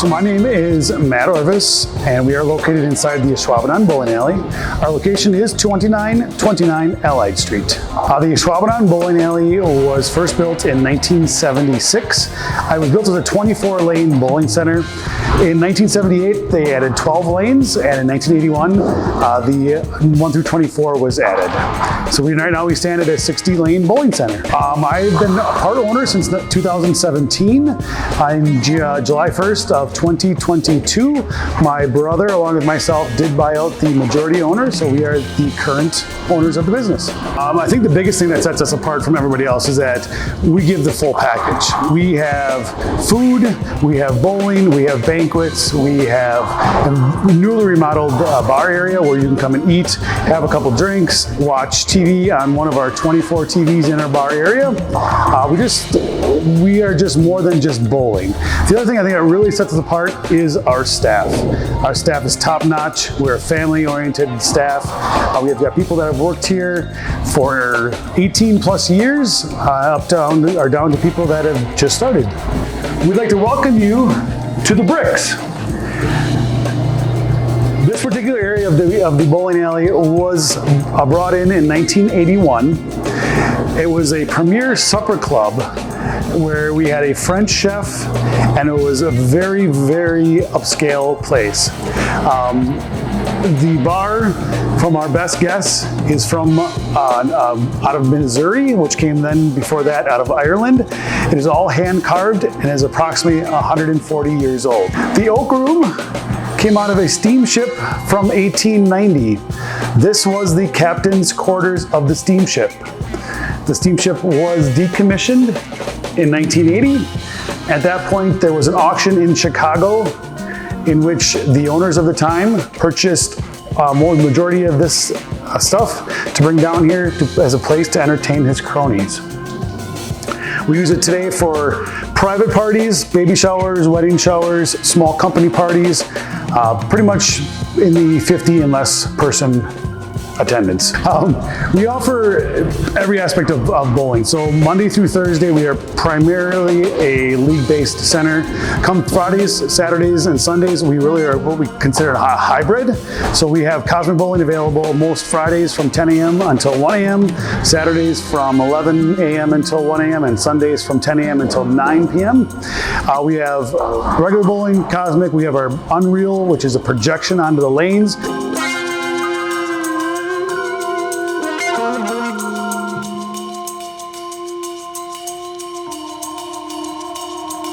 So my name is Matt Orvis, and we are located inside the Ashwaubenon Bowling Alley. Our location is 2929 Allied Street. The Ashwaubenon Bowling Alley was first built in 1976. It was built as a 24-lane bowling center. In 1978, they added 12 lanes, and in 1981, the 1 through 24 was added. So right now we stand at a 60-lane bowling center. I've been a part owner since 2017. On July 1st of 2022, my brother, along with myself, did buy out the majority owner, so we are the current owners of the business. I think the biggest thing that sets us apart from everybody else is that we give the full package. We have food, we have bowling, we have banquets, we have a newly remodeled bar area where you can come and eat, have a couple drinks, watch TV on one of our 24 TVs in our bar area. We are just more than just bowling. The other thing I think that really sets us apart is our staff. Our staff is top-notch. We're a family-oriented staff. We've got people that have worked here for 18 plus years, down to people that have just started. We'd like to welcome you to the Bricks. This particular area of the bowling alley was brought in 1981. It was a premier supper club where we had a French chef, and it was a very, very upscale place. The bar from our best guess is from out of Missouri, which came then before that out of Ireland. It is all hand carved and is approximately 140 years old. The oak room came out of a steamship from 1890. This was the captain's quarters of the steamship. The steamship was decommissioned in 1980. At that point, there was an auction in Chicago in which the owners of the time purchased the majority of this stuff to bring down here as a place to entertain his cronies. We use it today for private parties, baby showers, wedding showers, small company parties, pretty much in the 50 and less person attendance. We offer every aspect of bowling. So Monday through Thursday, we are primarily a league-based center. Come Fridays, Saturdays, and Sundays, we really are what we consider a hybrid. So we have cosmic bowling available most Fridays from 10 a.m. until 1 a.m., Saturdays from 11 a.m. until 1 a.m., and Sundays from 10 a.m. until 9 p.m. We have regular bowling, cosmic. We have our Unreal, which is a projection onto the lanes.